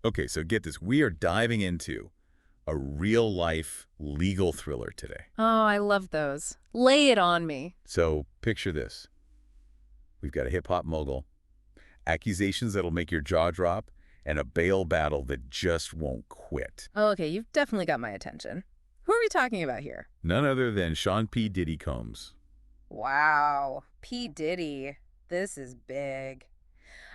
Okay, so get this. We are diving into a real-life legal thriller today. Oh, I love those. Lay it on me. So picture this. We've got a hip-hop mogul, accusations that'll make your jaw drop, and a bail battle that just won't quit. Oh, okay, you've definitely got my attention. Who are we talking about here? None other than Sean P. Diddy Combs. Wow, P. Diddy. This is big.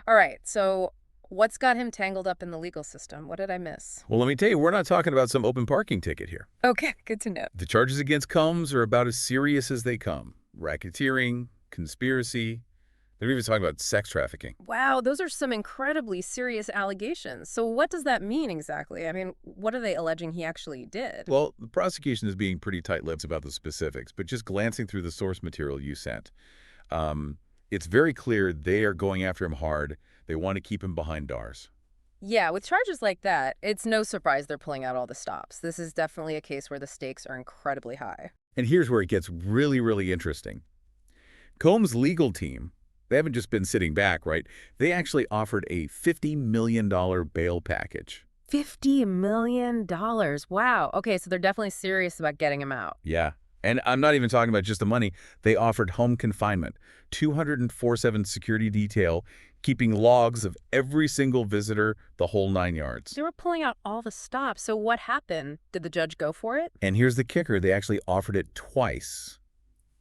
All right, so what's got him tangled up in the legal system? What did I miss? Well, let me tell you, we're not talking about some open parking ticket here. Okay, good to know. The charges against Combs are about as serious as they come. Racketeering, conspiracy. They're even talking about sex trafficking. Wow, those are some incredibly serious allegations. So what does that mean exactly? I mean, what are they alleging he actually did? Well, the prosecution is being pretty tight-lipped about the specifics, but just glancing through the source material you sent, it's very clear they are going after him hard. They want to keep him behind bars. Yeah, with charges like that, it's no surprise they're pulling out all the stops. This is definitely a case where the stakes are incredibly high. And here's where it gets really, really interesting. Combs' legal team, they haven't just been sitting back, right? They actually offered a $50 million bail package. $50 million. Wow. Okay, so they're definitely serious about getting him out. Yeah. And I'm not even talking about just the money. They offered home confinement, 204/7 security detail, keeping logs of every single visitor, the whole 9 yards. They were pulling out all the stops. So what happened? Did the judge go for it? And here's the kicker. They actually offered it twice.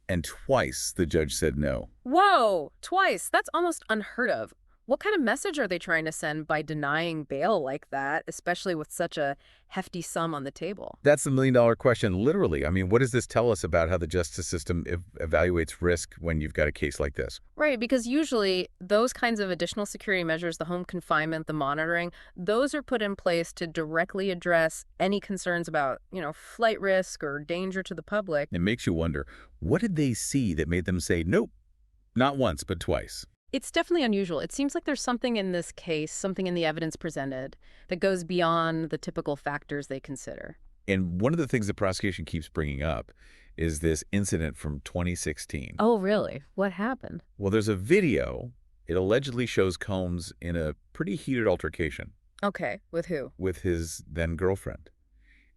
And twice the judge said no. Whoa, twice. That's almost unheard of. What kind of message are they trying to send by denying bail like that, especially with such a hefty sum on the table? That's the million-dollar question, literally. I mean, what does this tell us about how the justice system evaluates risk when you've got a case like this? Right, because usually those kinds of additional security measures, the home confinement, the monitoring, those are put in place to directly address any concerns about, flight risk or danger to the public. It makes you wonder, what did they see that made them say, nope, not once, but twice? It's definitely unusual. It seems like there's something in this case, something in the evidence presented, that goes beyond the typical factors they consider. And one of the things the prosecution keeps bringing up is this incident from 2016. Oh, really? What happened? Well, there's a video. It allegedly shows Combs in a pretty heated altercation Okay, with who? with his then-girlfriend.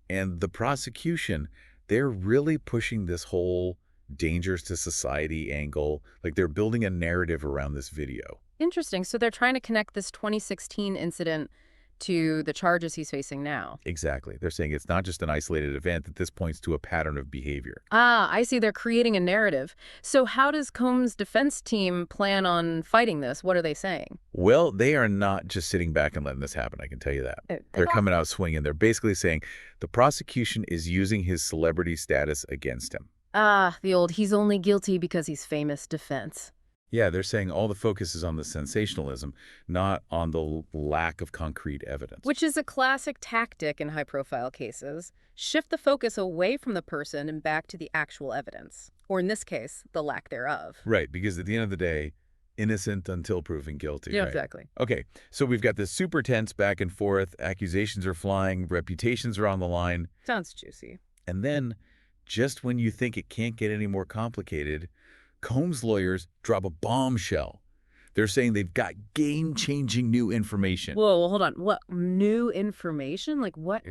And the prosecution, they're really pushing this whole dangers to society angle. Like they're building a narrative around this video. Interesting. So they're trying to connect this 2016 incident to the charges he's facing now. Exactly. They're saying it's not just an isolated event, that this points to a pattern of behavior. Ah, I see. They're creating a narrative. So how does Combs' defense team plan on fighting this? What are they saying? Well, they are not just sitting back and letting this happen, I can tell you that. They're coming out swinging. They're basically saying the prosecution is using his celebrity status against him. Ah, the old he's only guilty because he's famous defense. Yeah, they're saying all the focus is on the sensationalism, not on the lack of concrete evidence. Which is a classic tactic in high-profile cases. Shift the focus away from the person and back to the actual evidence. Or in this case, the lack thereof. Right, because at the end of the day, innocent until proven guilty. Yeah, right? exactly. Okay, so we've got this super tense back and forth. Accusations are flying. Reputations are on the line. Sounds juicy. And then, just when you think it can't get any more complicated, Combs' lawyers drop a bombshell. They're saying they've got game-changing new information. Whoa, well, hold on. What? New information? Like what?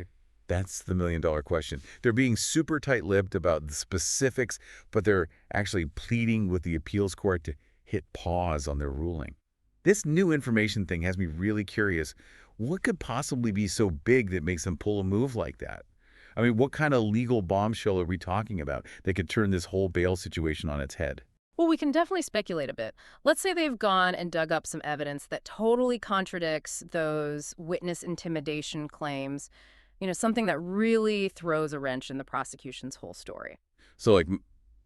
That's the million-dollar question. They're being super tight-lipped about the specifics, but they're actually pleading with the appeals court to hit pause on their ruling. This new information thing has me really curious. What could possibly be so big that makes them pull a move like that? I mean, what kind of legal bombshell are we talking about that could turn this whole bail situation on its head? Well, we can definitely speculate a bit. Let's say they've gone and dug up some evidence that totally contradicts those witness intimidation claims, something that really throws a wrench in the prosecution's whole story. So, like,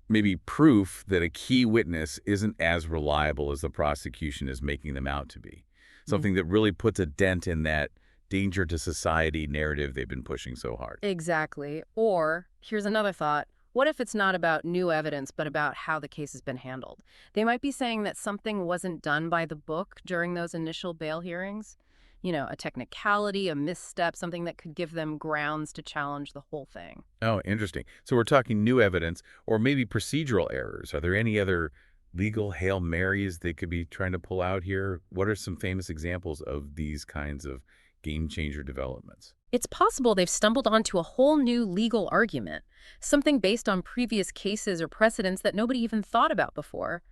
maybe proof that a key witness isn't as reliable as the prosecution is making them out to be. Something that really puts a dent in that danger to society narrative they've been pushing so hard. Exactly. Or, here's another thought. What if it's not about new evidence, but about how the case has been handled? They might be saying that something wasn't done by the book during those initial bail hearings. A technicality, a misstep, something that could give them grounds to challenge the whole thing. Oh, interesting. So we're talking new evidence or maybe procedural errors. Are there any other legal Hail Marys they could be trying to pull out here? What are some famous examples of these kinds of game-changer developments. It's possible they've stumbled onto a whole new legal argument, something based on previous cases or precedents that nobody even thought about before.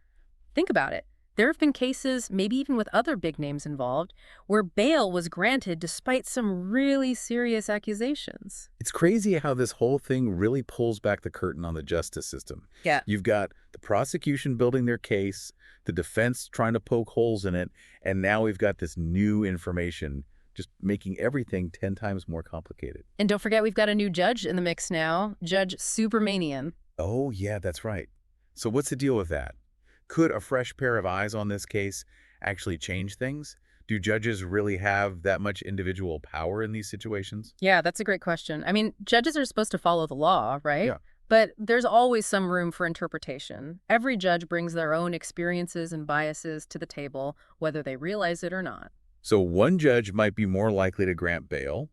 Think about it. There have been cases, maybe even with other big names involved, where bail was granted despite some really serious accusations. It's crazy how this whole thing really pulls back the curtain on the justice system. Yeah. You've got the prosecution building their case, the defense trying to poke holes in it, and now we've got this new information just making everything 10 times more complicated. And don't forget we've got a new judge in the mix now, Judge Supermanian. Oh, yeah, that's right. So what's the deal with that? Could a fresh pair of eyes on this case actually change things? Do judges really have that much individual power in these situations? Yeah, that's a great question. I mean, judges are supposed to follow the law, right? Yeah. But there's always some room for interpretation. Every judge brings their own experiences and biases to the table, whether they realize it or not. So one judge might be more likely to grant bail,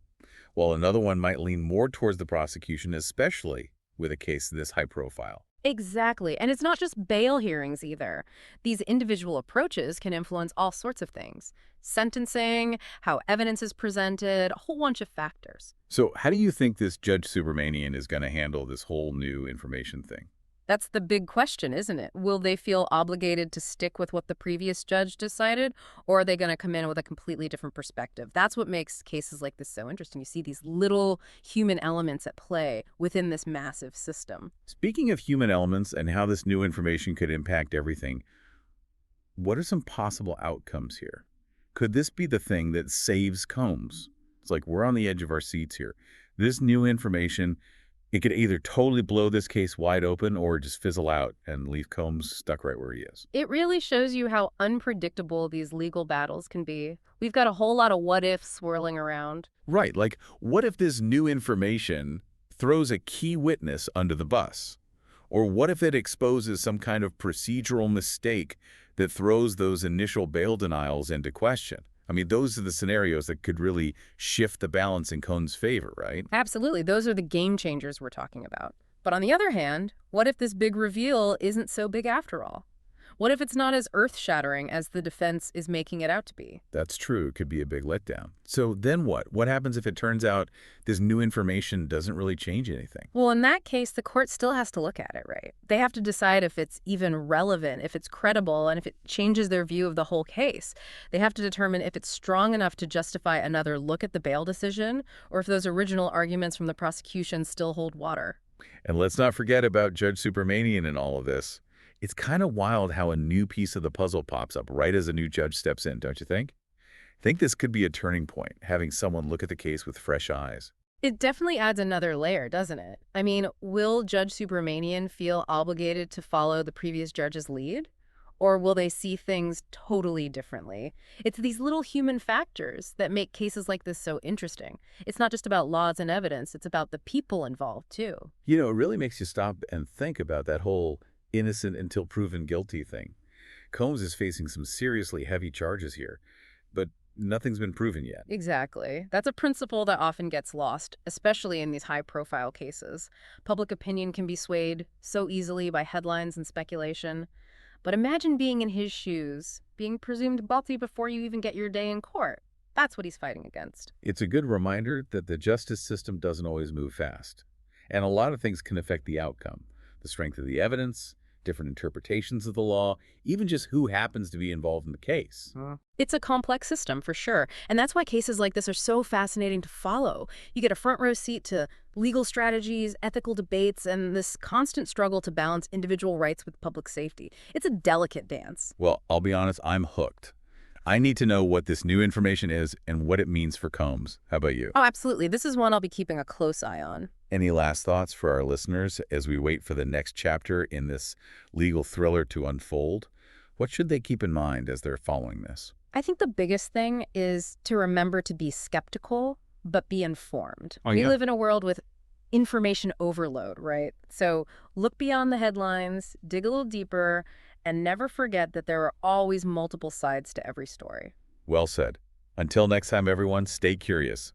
while another one might lean more towards the prosecution, especially with a case this high profile. Exactly. And it's not just bail hearings either. These individual approaches can influence all sorts of things. Sentencing, how evidence is presented, a whole bunch of factors. So how do you think this Judge Subramanian is going to handle this whole new information thing? That's the big question, isn't it? Will they feel obligated to stick with what the previous judge decided, or are they going to come in with a completely different perspective? That's what makes cases like this so interesting. You see these little human elements at play within this massive system. Speaking of human elements and how this new information could impact everything, what are some possible outcomes here? Could this be the thing that saves Combs? It's like we're on the edge of our seats here. This new information, it could either totally blow this case wide open or just fizzle out and leave Combs stuck right where he is. It really shows you how unpredictable these legal battles can be. We've got a whole lot of what-ifs swirling around. Right, like what if this new information throws a key witness under the bus? Or what if it exposes some kind of procedural mistake that throws those initial bail denials into question? I mean, those are the scenarios that could really shift the balance in Cohn's favor, right? Absolutely. Those are the game changers we're talking about. But on the other hand, what if this big reveal isn't so big after all? What if it's not as earth-shattering as the defense is making it out to be? That's true. It could be a big letdown. So then what? What happens if it turns out this new information doesn't really change anything? Well, in that case, the court still has to look at it, right? They have to decide if it's even relevant, if it's credible, and if it changes their view of the whole case. They have to determine if it's strong enough to justify another look at the bail decision, or if those original arguments from the prosecution still hold water. And let's not forget about Judge Supermanian in all of this. It's kind of wild how a new piece of the puzzle pops up right as a new judge steps in, don't you think? I think this could be a turning point, having someone look at the case with fresh eyes. It definitely adds another layer, doesn't it? I mean, will Judge Subramanian feel obligated to follow the previous judge's lead? Or will they see things totally differently? It's these little human factors that make cases like this so interesting. It's not just about laws and evidence, it's about the people involved, too. You know, it really makes you stop and think about that whole innocent until proven guilty thing. Combs is facing some seriously heavy charges here, but nothing's been proven yet. Exactly. That's a principle that often gets lost, especially in these high-profile cases. Public opinion can be swayed so easily by headlines and speculation. But imagine being in his shoes, being presumed guilty before you even get your day in court. That's what he's fighting against. It's a good reminder that the justice system doesn't always move fast. And a lot of things can affect the outcome. The strength of the evidence, different interpretations of the law, even just who happens to be involved in the case. It's a complex system, for sure. And that's why cases like this are so fascinating to follow. You get a front row seat to legal strategies, ethical debates, and this constant struggle to balance individual rights with public safety. It's a delicate dance. Well, I'll be honest, I'm hooked. I need to know what this new information is and what it means for Combs. How about you? Oh, absolutely. This is one I'll be keeping a close eye on. Any last thoughts for our listeners as we wait for the next chapter in this legal thriller to unfold? What should they keep in mind as they're following this? I think the biggest thing is to remember to be skeptical, but be informed. Oh, We yeah. live in a world with information overload, right? So look beyond the headlines, dig a little deeper, and never forget that there are always multiple sides to every story. Well said. Until next time, everyone, stay curious.